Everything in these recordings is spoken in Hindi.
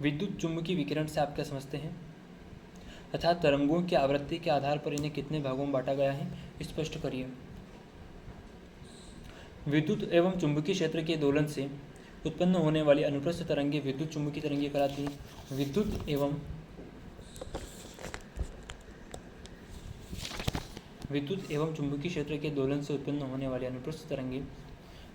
विद्युत चुम्बकीय विकिरण से आप क्या समझते हैं? तथा तरंगों की आवृत्ति के आधार पर इन्हें कितने भागों में बांटा गया है, स्पष्ट करिए। विद्युत एवं चुंबकीय क्षेत्र के दोलन से उत्पन्न होने वाली अनुप्रस्थ तरंगें विद्युत चुंबकीय तरंगें कहलाती हैं। विद्युत एवं चुंबकीय क्षेत्र के दोलन से उत्पन्न होने वाली अनुप्रस्थ तरंगें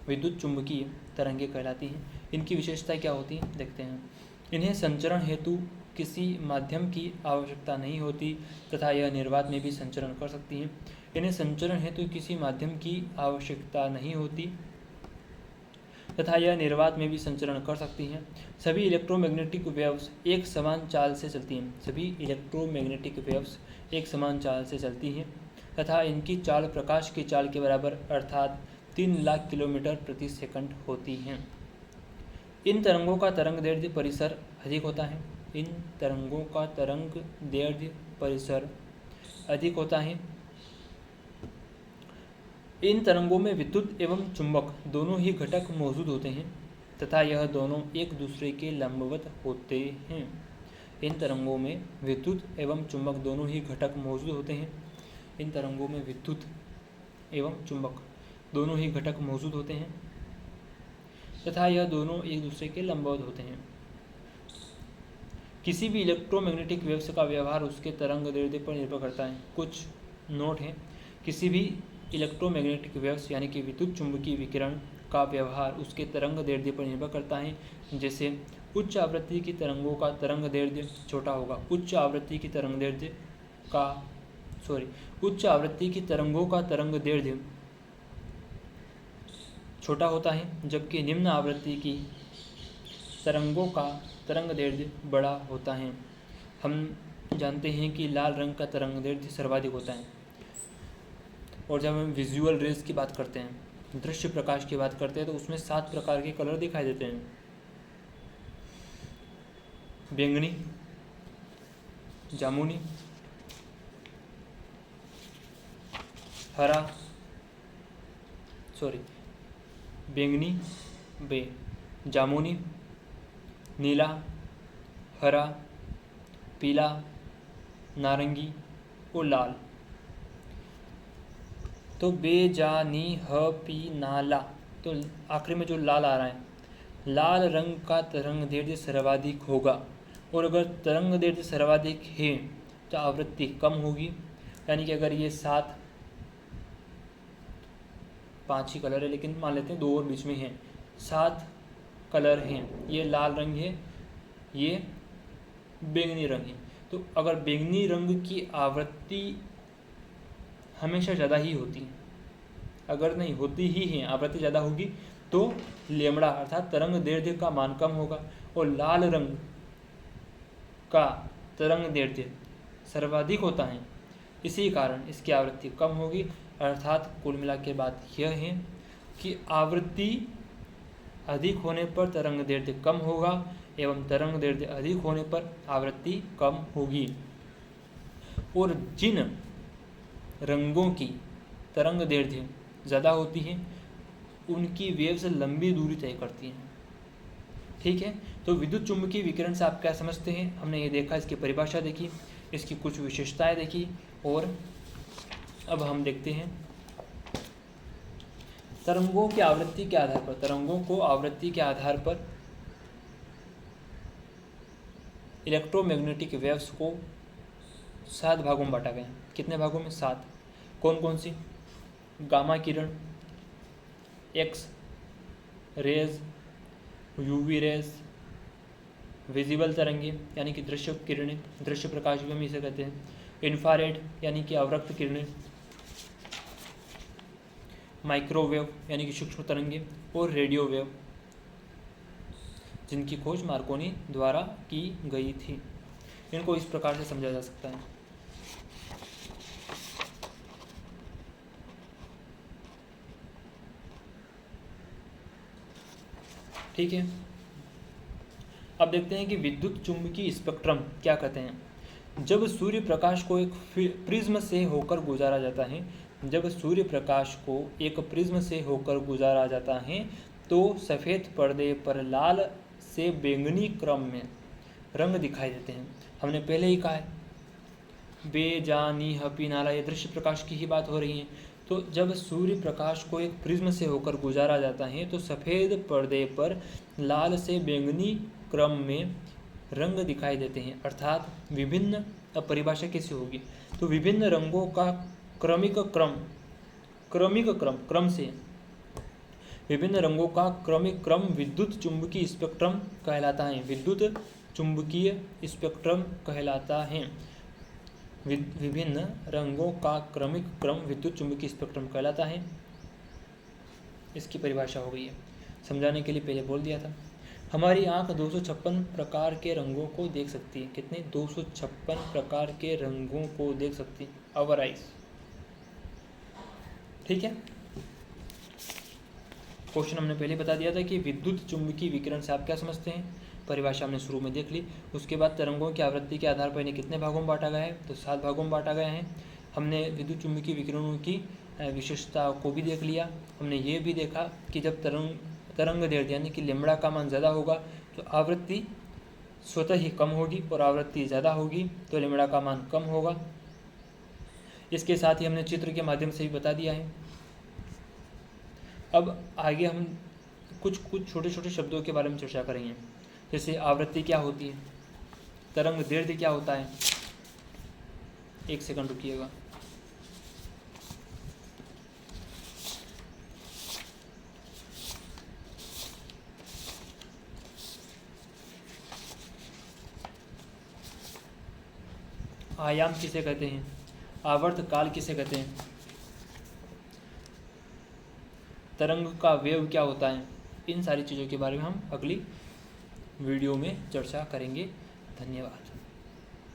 विद्युत चुंबकीय तरंगें कहलाती हैं। इनकी विशेषताएं क्या होती हैं, देखते हैं। इन्हें संचरण हेतु किसी माध्यम की आवश्यकता नहीं होती तथा यह निर्वात में भी संचरण कर सकती हैं। इन्हें संचरण हेतु किसी माध्यम की आवश्यकता नहीं होती तथा यह निर्वात में भी संचरण कर सकती हैं। सभी इलेक्ट्रोमैग्नेटिक वेव्स एक समान चाल से चलती हैं। सभी इलेक्ट्रोमैग्नेटिक वेव्स एक समान चाल से चलती हैं तथा इनकी चाल प्रकाश की चाल के बराबर अर्थात 3 लाख किलोमीटर प्रति सेकंड होती हैं। इन तरंगों का तरंगदैर्ध्य परिसर अधिक होता है। इन तरंगों का तरंगदैर्ध्य परिसर अधिक होता है। इन तरंगों में विद्युत एवं चुंबक दोनों ही घटक मौजूद होते हैं तथा यह दोनों एक दूसरे के लंबवत होते हैं। इन तरंगों में विद्युत एवं चुंबक दोनों ही घटक मौजूद होते हैं। इन तरंगों में विद्युत एवं चुंबक दोनों ही घटक मौजूद होते हैं तथा यह दोनों एक दूसरे के लंबवत होते हैं। किसी भी इलेक्ट्रोमैग्नेटिक वेव्स का व्यवहार उसके तरंगदैर्ध्य पर निर्भर करता है। कुछ नोट हैं। किसी भी इलेक्ट्रोमैग्नेटिक वेव्स यानी कि विद्युत चुंबकीय विकिरण का व्यवहार उसके तरंगदैर्ध्य पर निर्भर करता है। जैसे उच्च आवृत्ति की तरंगों का तरंगदैर्ध्य छोटा होगा। उच्च आवृत्ति की तरंगों का तरंगदैर्ध्य छोटा होता है, जबकि निम्न आवृत्ति की तरंगों का तरंगदैर्ध्य बड़ा होता है। हम जानते हैं कि लाल रंग का तरंगदैर्ध्य सर्वाधिक होता है। और जब हम विजुअल रेज की बात करते हैं, दृश्य प्रकाश की बात करते हैं, तो उसमें 7 प्रकार के कलर दिखाई देते हैं। बैंगनी, जामुनी, जामुनी, नीला, हरा, पीला, नारंगी और लाल। तो बेजानी ह पी नाला, तो आखिरी में जो लाल आ रहा है, लाल रंग का तरंगदैर्ध्य सर्वाधिक होगा। और अगर तरंगदैर्ध्य सर्वाधिक है तो आवृत्ति कम होगी। यानी कि अगर ये 5 ही कलर है, लेकिन मान लेते हैं 2 और बीच में हैं, 7 कलर हैं। ये लाल रंग है, ये बैंगनी रंग है। तो अगर बैंगनी रंग की आवृत्ति हमेशा ज़्यादा ही होती है, अगर नहीं होती ही है, आवृत्ति ज़्यादा होगी, तो लेमड़ा अर्थात तरंगदैर्ध्य का मान कम होगा। और लाल रंग का तरंगदैर्ध्य सर्वाधिक होता है, इसी कारण इसकी आवृत्ति कम होगी। अर्थात कुल मिला के बात यह है कि आवृत्ति अधिक होने पर तरंगदैर्ध्य कम होगा एवं तरंगदैर्ध्य अधिक होने पर आवृत्ति कम होगी। और जिन रंगों की तरंगदैर्ध्य ज़्यादा होती है उनकी वेव्स लंबी दूरी तय करती हैं। ठीक है, तो विद्युत चुंबकीय विकिरण से आप क्या समझते हैं? हमने ये देखा, इसकी परिभाषा देखी, इसकी कुछ विशेषताएं देखी, और अब हम देखते हैं तरंगों की आवृत्ति के आधार पर, तरंगों को आवृत्ति के आधार पर इलेक्ट्रोमैग्नेटिक वेव्स को 7 भागों में बांटा गया। कितने भागों में? 7। कौन कौन सी? गामा किरण, X rays, UV rays, visible तरंगें यानी कि दृश्य किरणें, दृश्य प्रकाश भी हम इसे कहते हैं, इंफ्रारेड यानी कि अवरक्त किरणें, माइक्रोवेव यानी कि सूक्ष्म तरंगें, और रेडियो वेव जिनकी खोज मार्कोनी द्वारा की गई थी। इनको इस प्रकार से समझा जा सकता है। ठीक है, अब देखते हैं कि विद्युत चुंबकीय स्पेक्ट्रम क्या कहते हैं। जब सूर्य प्रकाश को एक प्रिज्म से होकर गुजारा जाता है, जब सूर्य प्रकाश को एक प्रिज्म से होकर गुजारा जाता है तो सफ़ेद पर्दे पर लाल से बैंगनी क्रम में रंग दिखाई देते हैं। हमने पहले ही कहा है बेजानी हपी नाला, ये दृश्य प्रकाश की ही बात हो रही है। तो जब सूर्य प्रकाश को एक प्रिज्म से होकर गुजारा जाता है तो सफ़ेद पर्दे पर लाल से बैंगनी क्रम में रंग दिखाई देते हैं, अर्थात विभिन्न, अब परिभाषा कैसी होगी, तो विभिन्न रंगों का क्रमिक क्रम से विभिन्न रंगों का क्रमिक क्रम विद्युत चुंबकीय स्पेक्ट्रम कहलाता है। विद्युत चुंबकीय स्पेक्ट्रम कहलाता है। विभिन्न रंगों का क्रमिक क्रम विद्युत चुंबकीय स्पेक्ट्रम कहलाता है। इसकी परिभाषा हो गई है। समझाने के लिए पहले बोल दिया था। हमारी आंख 256 प्रकार के रंगों को देख सकती है। कितने? 256 प्रकार के रंगों को देख सकती है, आवर आइज। ठीक है। क्वेश्चन हमने पहले बता दिया था कि विद्युत चुंबकीय विकिरण से आप क्या समझते हैं, परिभाषा हमने शुरू में देख ली। उसके बाद तरंगों की आवृत्ति के आधार पर इन्हें कितने भागों में बांटा गया है, तो 7 भागों में बांटा गया है। हमने विद्युत चुंबकीय विकिरणों की विशेषता को भी देख लिया। हमने ये भी देखा कि जब तरंग दैर्ध्य यानी कि लैम्बडा का मान ज़्यादा होगा तो आवृत्ति स्वतः ही कम होगी, और आवृत्ति ज़्यादा होगी तो लैम्बडा का मान कम होगा। इसके साथ ही हमने चित्र के माध्यम से भी बता दिया है। अब आगे हम कुछ छोटे छोटे शब्दों के बारे में चर्चा करेंगे, जैसे आवृत्ति क्या होती है, तरंग दैर्ध्य क्या होता है। एक सेकंड रुकिएगा। आयाम किसे कहते हैं, आवर्त काल किसे कहते हैं, तरंग का वेव क्या होता है, इन सारी चीज़ों के बारे में हम अगली वीडियो में चर्चा करेंगे। धन्यवाद।